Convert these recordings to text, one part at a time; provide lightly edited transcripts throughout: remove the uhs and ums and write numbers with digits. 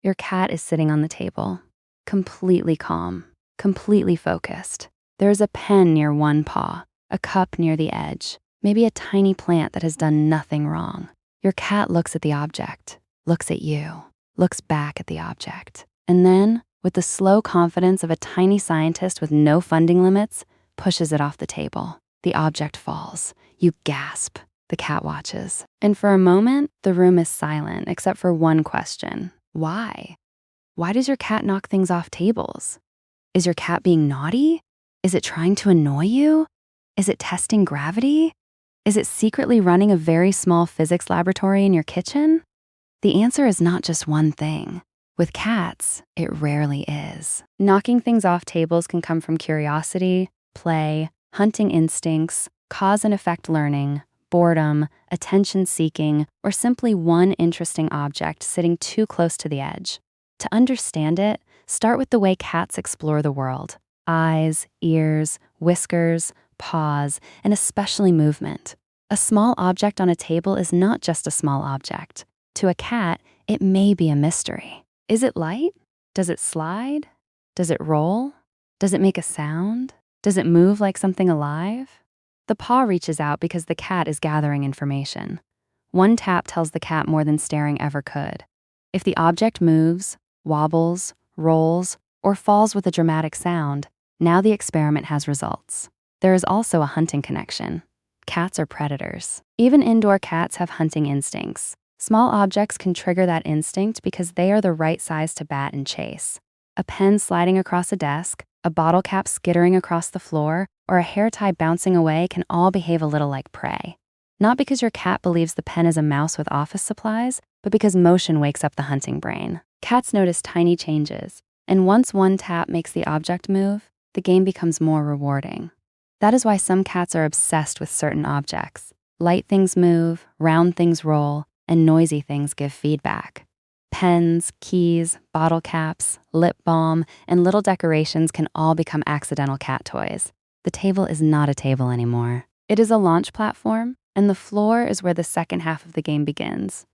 Your cat is sitting on the table, completely calm, completely focused. There is a pen near one paw, a cup near the edge, maybe a tiny plant that has done nothing wrong. Your cat looks at the object, looks at you, looks back at the object, and then, with the slow confidence of a tiny scientist with no funding limits, pushes it off the table. The object falls. You gasp. The cat watches. And for a moment, the room is silent except for one question. Why? Why does your cat knock things off tables? Is your cat being naughty? Is it trying to annoy you? Is it testing gravity? Is it secretly running a very small physics laboratory in your kitchen? The answer is not just one thing. With cats, it rarely is. Knocking things off tables can come from curiosity, play, hunting instincts, cause and effect learning, boredom, attention-seeking, or simply one interesting object sitting too close to the edge. To understand it, start with the way cats explore the world: eyes, ears, whiskers, paws, and especially movement. A small object on a table is not just a small object. To a cat, it may be a mystery. Is it light? Does it slide? Does it roll? Does it make a sound? Does it move like something alive? The paw reaches out because the cat is gathering information. One tap tells the cat more than staring ever could. If the object moves, wobbles, rolls, or falls with a dramatic sound, now the experiment has results. There is also a hunting connection. Cats are predators. Even indoor cats have hunting instincts. Small objects can trigger that instinct because they are the right size to bat and chase. A pen sliding across a desk, a bottle cap skittering across the floor, or a hair tie bouncing away can all behave a little like prey. Not because your cat believes the pen is a mouse with office supplies, but because motion wakes up the hunting brain. Cats notice tiny changes, and once one tap makes the object move, the game becomes more rewarding. That is why some cats are obsessed with certain objects. Light things move, round things roll, and noisy things give feedback. Pens, keys, bottle caps, lip balm, and little decorations can all become accidental cat toys. The table is not a table anymore. It is a launch platform, and the floor is where the second half of the game begins.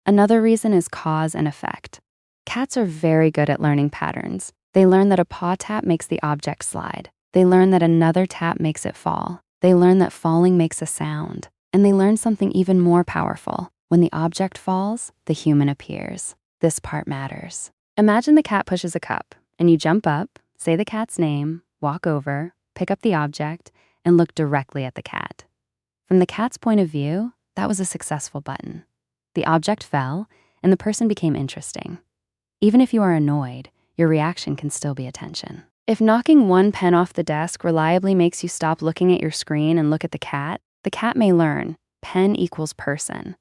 Another reason is cause and effect. Cats are very good at learning patterns. They learn that a paw tap makes the object slide. They learn that another tap makes it fall. They learn that falling makes a sound. And they learn something even more powerful. When the object falls, the human appears. This part matters. Imagine the cat pushes a cup, and you jump up, say the cat's name, walk over, pick up the object, and look directly at the cat. From the cat's point of view, that was a successful button. The object fell, and the person became interesting. Even if you are annoyed, your reaction can still be attention. If knocking one pen off the desk reliably makes you stop looking at your screen and look at the cat may learn pen equals person.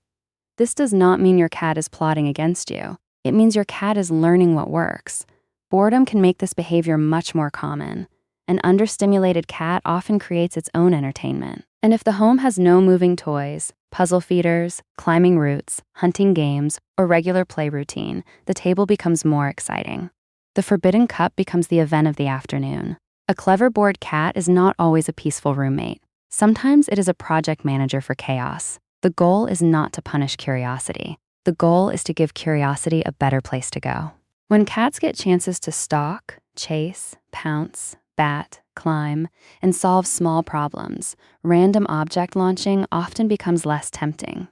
This does not mean your cat is plotting against you. It means your cat is learning what works. Boredom can make this behavior much more common. An understimulated cat often creates its own entertainment. And if the home has no moving toys, puzzle feeders, climbing roots, hunting games, or regular play routine, the table becomes more exciting. The forbidden cup becomes the event of the afternoon. A clever bored cat is not always a peaceful roommate. Sometimes it is a project manager for chaos. The goal is not to punish curiosity. The goal is to give curiosity a better place to go. When cats get chances to stalk, chase, pounce, bat, climb, and solve small problems, random object launching often becomes less tempting.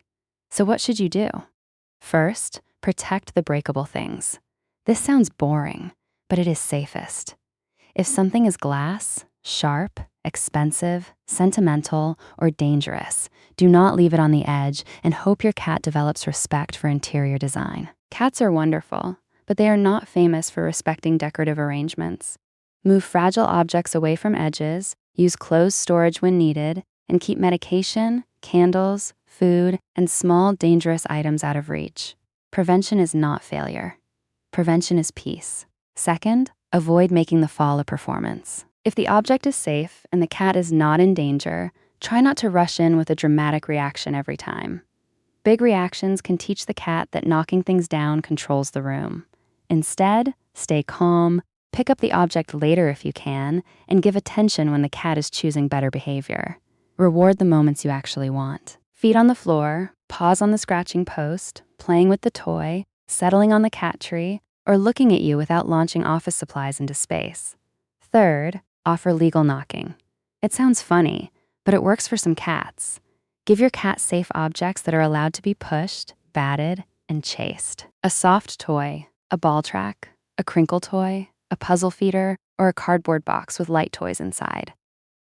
So what should you do? First, protect the breakable things. This sounds boring, but it is safest. If something is glass, sharp, expensive, sentimental, or dangerous, do not leave it on the edge and hope your cat develops respect for interior design. Cats are wonderful, but they are not famous for respecting decorative arrangements. Move fragile objects away from edges, use closed storage when needed, and keep medication, candles, food, and small, dangerous items out of reach. Prevention is not failure. Prevention is peace. Second, avoid making the fall a performance. If the object is safe and the cat is not in danger, try not to rush in with a dramatic reaction every time. Big reactions can teach the cat that knocking things down controls the room. Instead, stay calm, pick up the object later if you can, and give attention when the cat is choosing better behavior. Reward the moments you actually want. Feet on the floor, paws on the scratching post, playing with the toy, settling on the cat tree, or looking at you without launching office supplies into space. Third, offer legal knocking. It sounds funny, but it works for some cats. Give your cat safe objects that are allowed to be pushed, batted, and chased. A soft toy, a ball track, a crinkle toy, a puzzle feeder, or a cardboard box with light toys inside.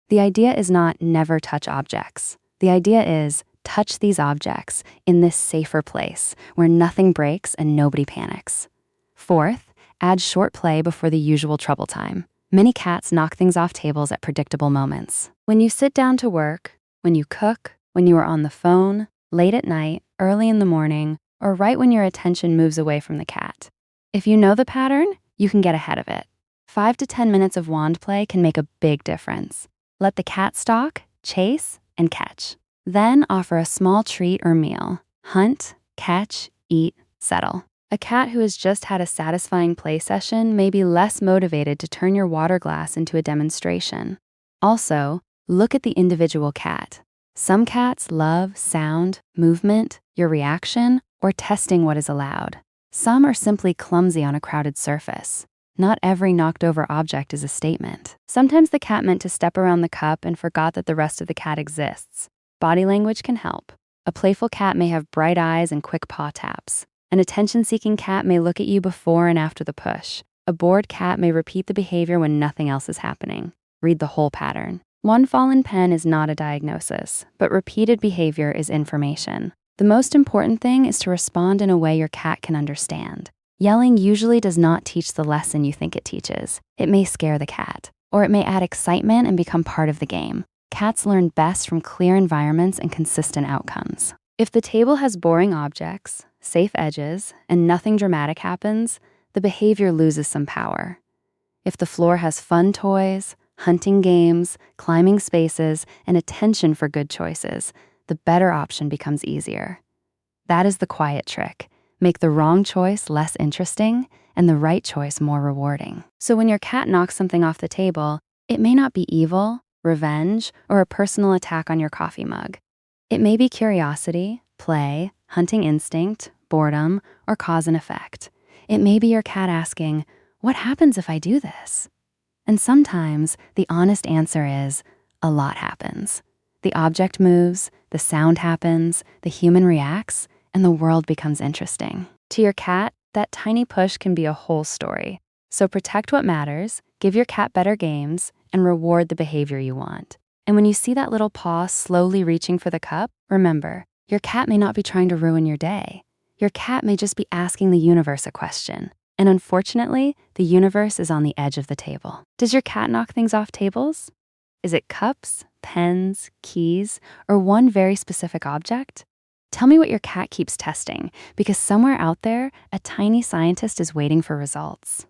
The idea is not never touch objects. The idea is touch these objects in this safer place where nothing breaks and nobody panics. Fourth, add short play before the usual trouble time. Many cats knock things off tables at predictable moments. When you sit down to work, when you cook, when you are on the phone, late at night, early in the morning, or right when your attention moves away from the cat. If you know the pattern, you can get ahead of it. 5 to 10 minutes of wand play can make a big difference. Let the cat stalk, chase, and catch. Then offer a small treat or meal. Hunt, catch, eat, settle. A cat who has just had a satisfying play session may be less motivated to turn your water glass into a demonstration. Also, look at the individual cat. Some cats love sound, movement, your reaction, or testing what is allowed. Some are simply clumsy on a crowded surface. Not every knocked over object is a statement. Sometimes the cat meant to step around the cup and forgot that the rest of the cat exists. Body language can help. A playful cat may have bright eyes and quick paw taps. An attention-seeking cat may look at you before and after the push. A bored cat may repeat the behavior when nothing else is happening. Read the whole pattern. One fallen pen is not a diagnosis, but repeated behavior is information. The most important thing is to respond in a way your cat can understand. Yelling usually does not teach the lesson you think it teaches. It may scare the cat, or it may add excitement and become part of the game. Cats learn best from clear environments and consistent outcomes. If the table has boring objects, safe edges, and nothing dramatic happens, the behavior loses some power. If the floor has fun toys, hunting games, climbing spaces, and attention for good choices, the better option becomes easier. That is the quiet trick. Make the wrong choice less interesting and the right choice more rewarding. So when your cat knocks something off the table, it may not be evil, revenge, or a personal attack on your coffee mug. It may be curiosity, play, hunting instinct, boredom, or cause and effect. It may be your cat asking, "What happens if I do this?" And sometimes the honest answer is, a lot happens. The object moves, the sound happens, the human reacts, and the world becomes interesting. To your cat, that tiny push can be a whole story. So protect what matters, give your cat better games, and reward the behavior you want. And when you see that little paw slowly reaching for the cup, remember, your cat may not be trying to ruin your day. Your cat may just be asking the universe a question. And unfortunately, the universe is on the edge of the table. Does your cat knock things off tables? Is it cups, pens, keys, or one very specific object? Tell me what your cat keeps testing, because somewhere out there, a tiny scientist is waiting for results.